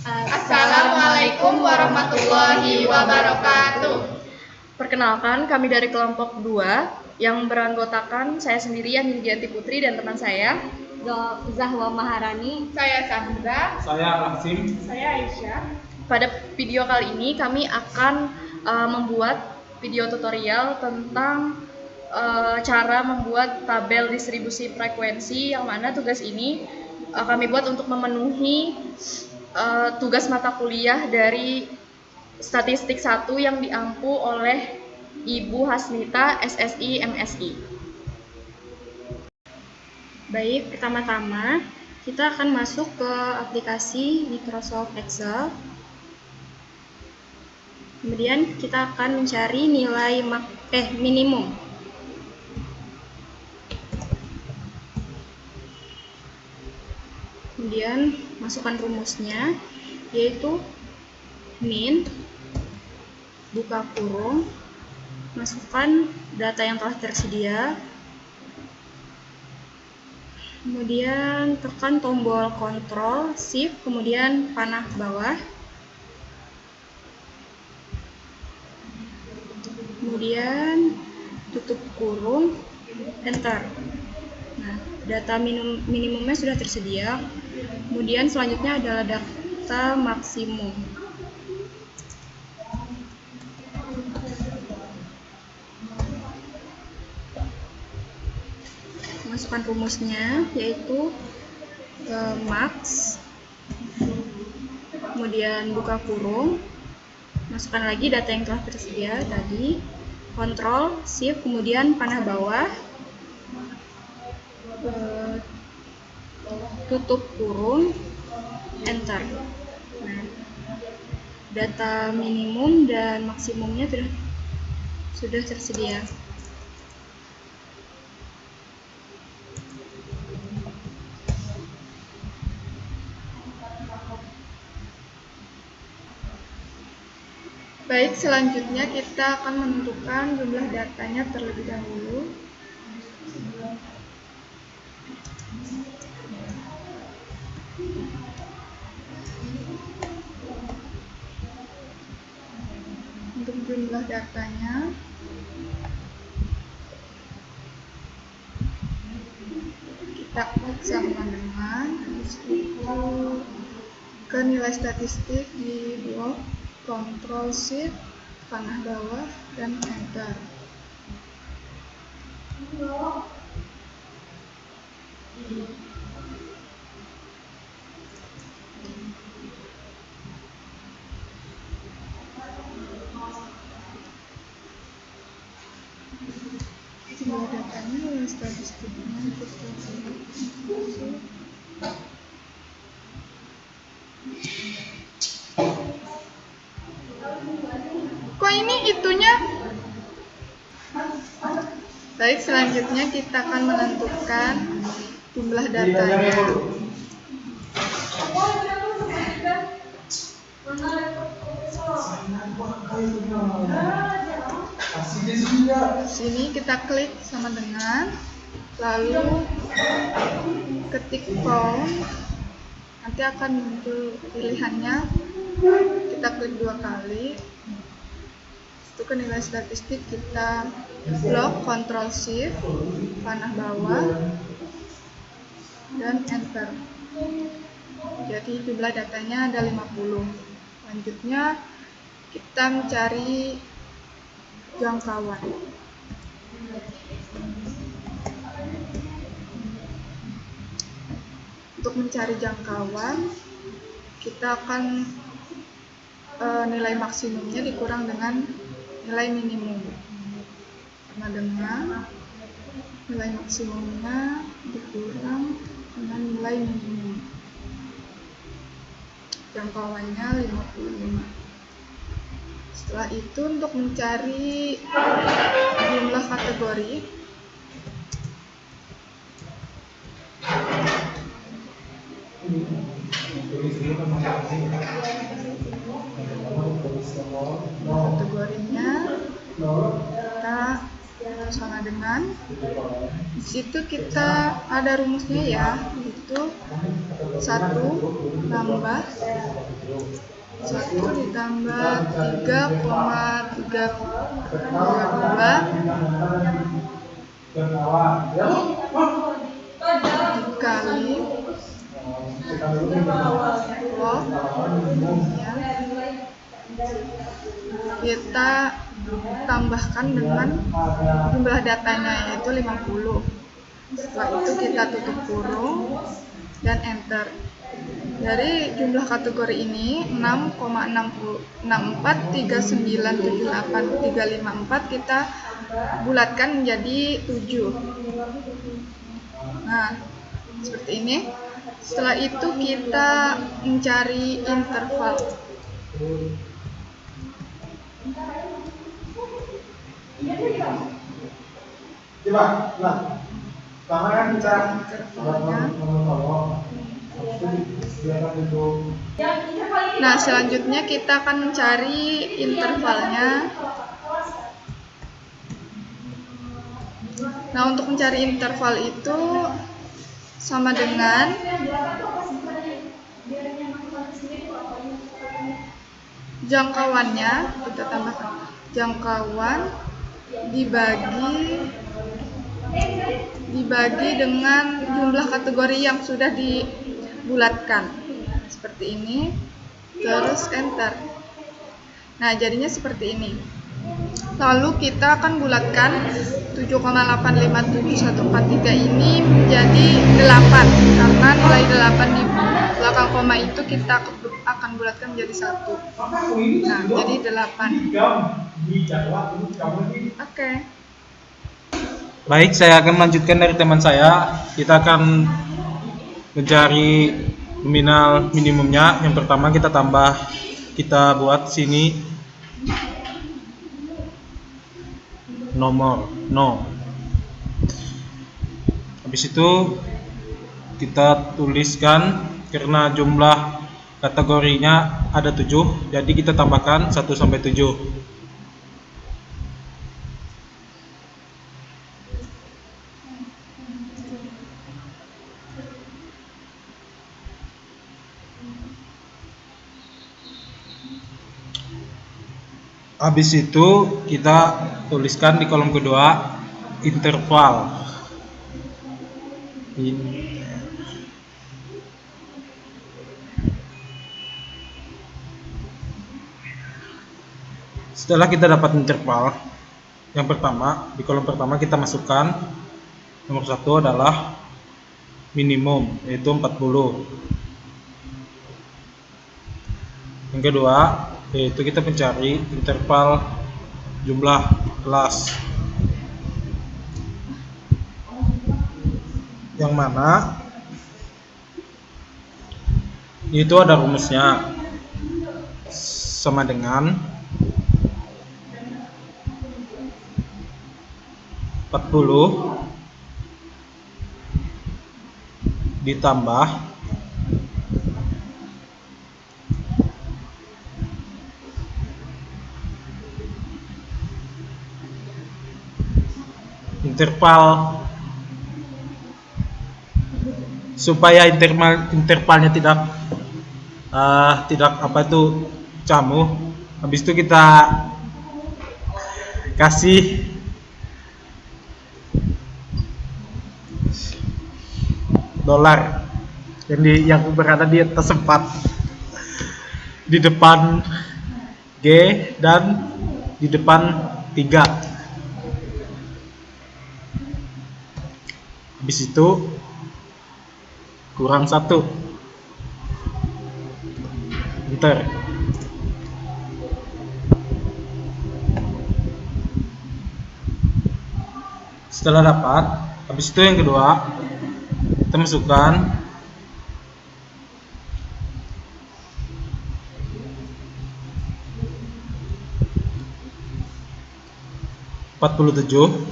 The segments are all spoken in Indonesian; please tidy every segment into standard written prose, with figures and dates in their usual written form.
Assalamualaikum warahmatullahi wabarakatuh. Perkenalkan, kami dari kelompok 2 yang beranggotakan saya sendiri, Yanti Putri, dan teman saya Zahwa Maharani. Saya Sandra. Saya Laksim. Saya Aisyah. Pada video kali ini kami akan membuat video tutorial tentang cara membuat tabel distribusi frekuensi, yang mana tugas ini kami buat untuk memenuhi tugas mata kuliah dari Statistik 1 yang diampu oleh Ibu Hasnita, SSI, MSI. Baik, pertama-tama kita akan masuk ke aplikasi Microsoft Excel. Kemudian kita akan mencari nilai minimum. Kemudian masukkan rumusnya, yaitu min, buka kurung, masukkan data yang telah tersedia, kemudian tekan tombol Ctrl Shift, kemudian panah bawah, kemudian tutup kurung, enter. Nah, data minimumnya sudah tersedia. Kemudian selanjutnya adalah data maksimum. Masukkan rumusnya, yaitu max, kemudian buka kurung, masukkan lagi data yang telah tersedia tadi, Ctrl Shift, kemudian panah bawah, tutup kurung, enter. Nah, data minimum dan maksimumnya sudah tersedia. Baik, selanjutnya kita akan menentukan jumlah datanya terlebih dahulu. Untuk jumlah datanya, kita klik sama dengan ke nilai statistik di blok, Ctrl Shift, panah bawah, dan enter. Jumlah datanya nilai statistiknya kita kok ini itunya. Baik, selanjutnya kita akan menentukan jumlah datanya. Di sini kita klik sama dengan, lalu ketik count, nanti akan muncul pilihannya. Kita klik 2 kali. Itu ke nilai statistik, kita blok, Ctrl Shift, panah bawah, dan enter. Jadi jumlah datanya ada 50. Selanjutnya kita mencari jangkauan. Untuk mencari jangkauan, kita akan nilai maksimumnya dikurang dengan nilai minimum. Sama dengan nilai maksimumnya dikurang dengan nilai minimum. Jangkauannya 55. Setelah itu untuk mencari jumlah kategori, kategorinya kita sama dengan, di situ kita ada rumusnya ya, yaitu 1 tambah 1 ditambah 3,322 dikali log, kita tambahkan dengan jumlah datanya yaitu 50. Setelah itu kita tutup kurung dan enter. Dari jumlah kategori ini 6,643978,354 kita bulatkan menjadi 7. Nah, seperti ini. Setelah itu kita mencari interval. Nah, selanjutnya kita akan mencari intervalnya. Nah, untuk mencari interval itu sama dengan jangkauannya, kita tambahkan jangkauan dibagi dengan jumlah kategori yang sudah dibulatkan. Seperti ini, terus enter. Nah, jadinya seperti ini. Lalu kita akan bulatkan 7,85743 ini menjadi 8, karena nilai 8 di belakang koma itu kita akan bulatkan menjadi 1. Nah, jadi 8. Oke. Baik, saya akan melanjutkan dari teman saya. Kita akan mencari nominal minimumnya. Yang pertama kita buat sini nomor 0. Habis itu kita tuliskan, karena jumlah kategorinya ada 7, jadi kita tambahkan 1 sampai 7. Habis itu kita tuliskan di kolom kedua interval. Setelah kita dapat interval yang pertama, di kolom pertama kita masukkan nomor 1 adalah minimum, yaitu 40. Yang kedua, yaitu kita mencari interval jumlah kelas, yang mana itu ada rumusnya, sama dengan 40 ditambah interval, supaya intervalnya tidak camu. Habis itu kita kasih dolar yang berada di atas 4 di depan G dan di depan 3. Habis itu kurang 1, enter. Setelah dapat, habis itu yang kedua kita masukkan (47)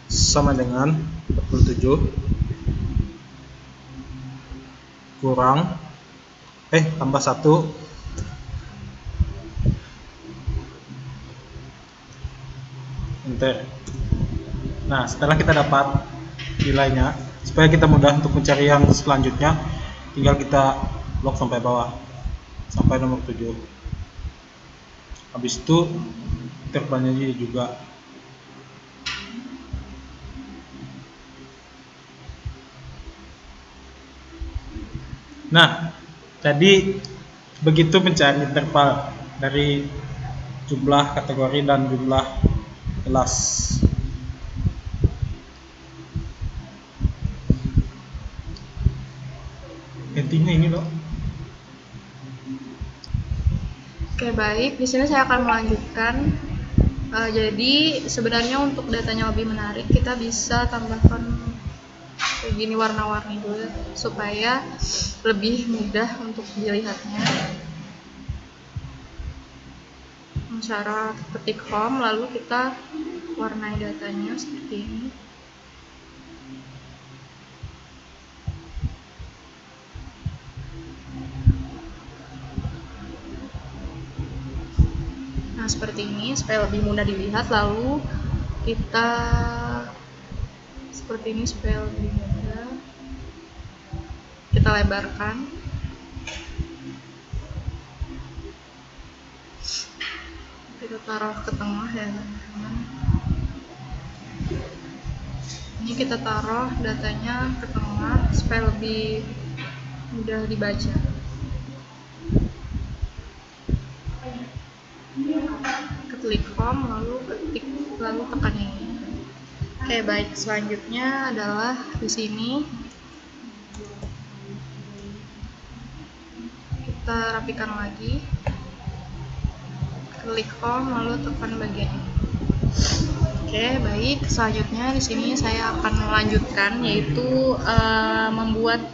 sama dengan 47 kurang tambah 1 enter. Nah, setelah kita dapat nilainya, supaya kita mudah untuk mencari yang selanjutnya, tinggal kita lock sampai bawah, sampai nomor 7. Habis itu intervalnya juga. Nah, jadi begitu mencari interval dari jumlah kategori dan jumlah kelas. Intinya ini loh. Oke, baik. Di sini saya akan melanjutkan. Jadi sebenarnya untuk datanya lebih menarik, kita bisa tambahkan kayak gini warna-warni dulu supaya lebih mudah untuk dilihatnya. Cara ketik home, lalu kita warnai datanya seperti ini. Nah, seperti ini supaya lebih mudah dilihat. Lalu kita seperti ini supaya lebih mudah. Kita lebarkan. Kita taruh ke tengah ya teman-teman. Ini kita taruh datanya ke tengah supaya lebih mudah dibaca. Klik home, lalu ketik, lalu tekan ini. Oke, baik. Selanjutnya adalah di sini kita rapikan lagi. Klik home, lalu tekan bagian ini. Oke, baik. Selanjutnya di sini saya akan melanjutkan, yaitu membuat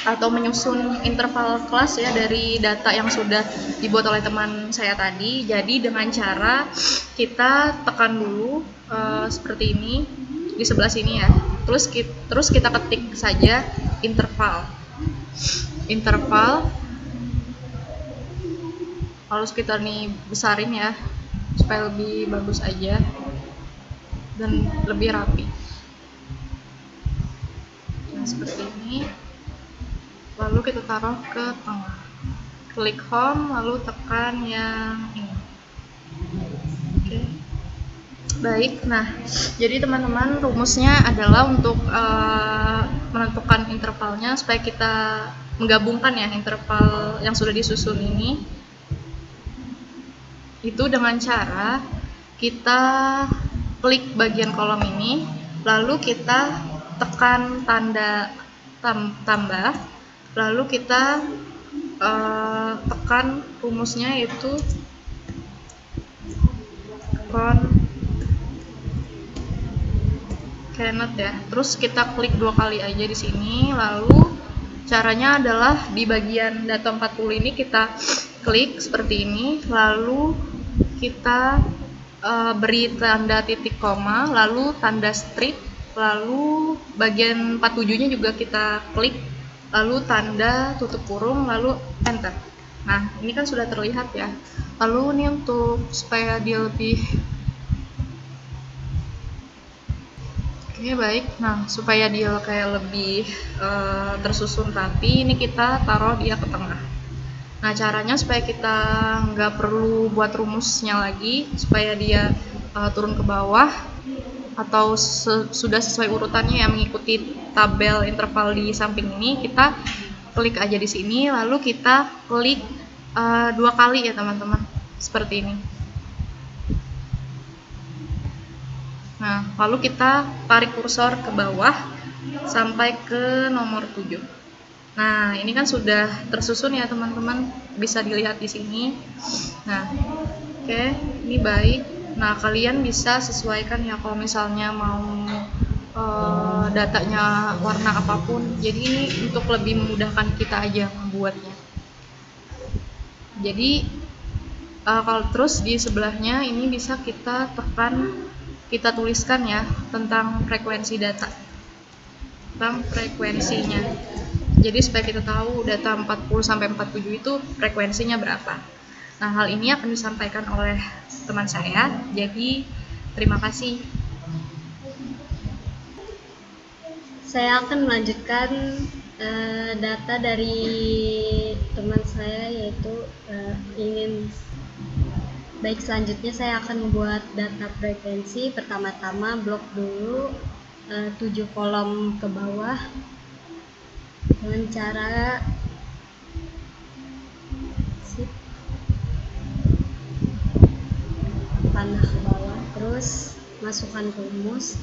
atau menyusun interval kelas ya dari data yang sudah dibuat oleh teman saya tadi. Jadi dengan cara kita tekan dulu seperti ini di sebelah sini ya. Terus kita ketik saja interval. Lalu kita nih besarin ya supaya lebih bagus aja dan lebih rapi. Nah, seperti ini. Lalu kita taruh ke tengah. Klik home, lalu tekan yang ini. Oke. Baik, nah jadi teman-teman rumusnya adalah untuk menentukan intervalnya supaya kita menggabungkan ya interval yang sudah disusun ini. Itu dengan cara kita klik bagian kolom ini, lalu kita tekan tanda tambah, lalu kita tekan rumusnya yaitu cannot ya. Terus kita klik 2 kali aja di sini. Lalu caranya adalah di bagian data 40 ini kita klik seperti ini, lalu kita beri tanda titik koma, lalu tanda strip, lalu bagian 47-nya juga kita klik, lalu tanda tutup kurung, lalu enter. Nah, ini kan sudah terlihat ya. Lalu ini untuk supaya dia lebih baik. Nah, supaya dia kayak lebih tersusun rapi, ini kita taruh dia ke tengah. Nah, caranya supaya kita nggak perlu buat rumusnya lagi, supaya dia turun ke bawah atau sudah sesuai urutannya yang mengikuti tabel interval di samping ini, kita klik aja di sini, lalu kita klik 2 kali ya teman-teman, seperti ini. Nah, lalu kita tarik kursor ke bawah sampai ke nomor 7. Nah, ini kan sudah tersusun ya teman-teman, bisa dilihat di sini. Nah, oke, ini baik. Nah, kalian bisa sesuaikan ya kalau misalnya mau datanya warna apapun. Jadi ini untuk lebih memudahkan kita aja membuatnya. Jadi kalau terus di sebelahnya ini bisa kita tekan, kita tuliskan ya tentang frekuensi data, tentang frekuensinya. Jadi supaya kita tahu data 40 sampai 47 itu frekuensinya berapa. Nah, hal ini akan disampaikan oleh teman saya. Jadi Terima kasih. Saya akan melanjutkan data dari teman saya, yaitu baik, selanjutnya saya akan membuat data frekuensi. Pertama-tama blok dulu 7 kolom ke bawah dengan cara panah ke bawah, terus masukkan ke rumus.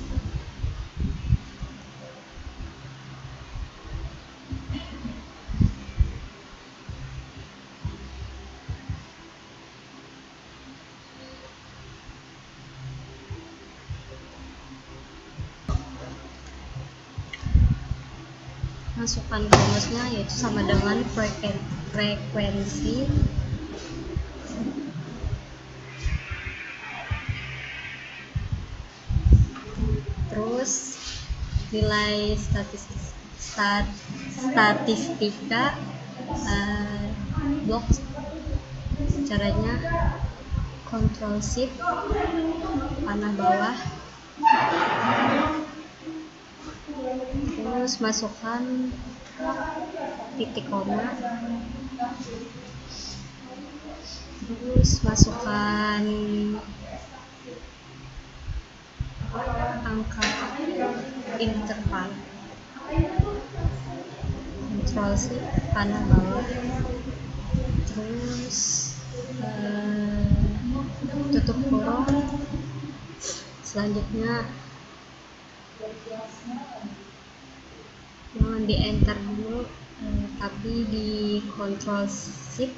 Masukkan rumusnya, yaitu sama dengan frekuensi terus nilai statistika blok. Caranya Ctrl Shift panah bawah, terus masukkan titik koma, terus masukkan angka interval, Ctrl Shift panah bawah, terus tutup kurung. Selanjutnya jangan di enter dulu, tapi di Ctrl Shift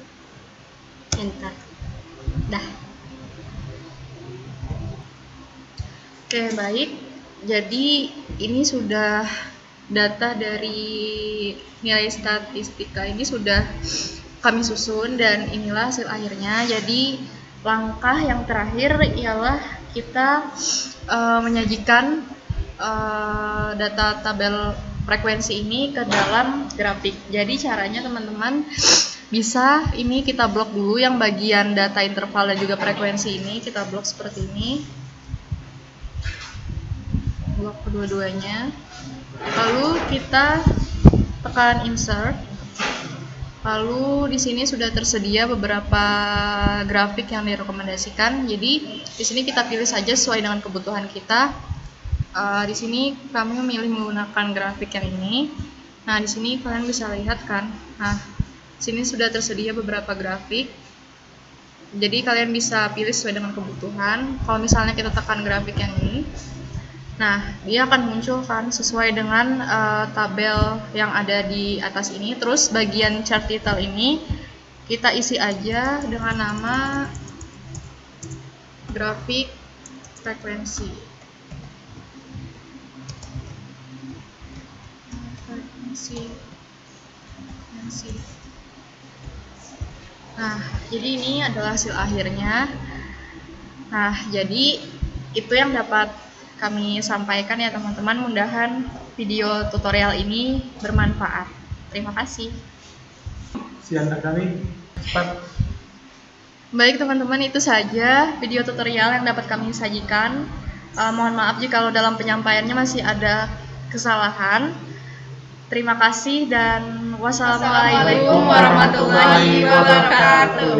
enter. Dah. Oke, baik. Jadi ini sudah data dari nilai statistika ini sudah kami susun dan inilah hasil akhirnya. Jadi langkah yang terakhir ialah kita menyajikan data tabel frekuensi ini ke dalam grafik. Jadi caranya teman-teman bisa ini kita blok dulu yang bagian data interval dan juga frekuensi ini kita blok seperti ini. Blok kedua-duanya. Lalu kita tekan insert. Lalu di sini sudah tersedia beberapa grafik yang direkomendasikan. Jadi di sini kita pilih saja sesuai dengan kebutuhan kita. Di sini kami memilih menggunakan grafik yang ini. Nah, di sini kalian bisa lihat kan. Nah, di sini sudah tersedia beberapa grafik. Jadi kalian bisa pilih sesuai dengan kebutuhan. Kalau misalnya kita tekan grafik yang ini, nah, dia akan muncul kan sesuai dengan tabel yang ada di atas ini. Terus bagian chart title ini kita isi aja dengan nama grafik frekuensi. Nah, jadi ini adalah hasil akhirnya. Nah, jadi itu yang dapat kami sampaikan ya teman-teman. Mudah-mudahan video tutorial ini bermanfaat. Terima kasih. Silakan kami cepat. Baik teman-teman, itu saja video tutorial yang dapat kami sajikan. Mohon maaf jika dalam penyampaiannya masih ada kesalahan. Terima kasih dan wassalamualaikum warahmatullahi wabarakatuh.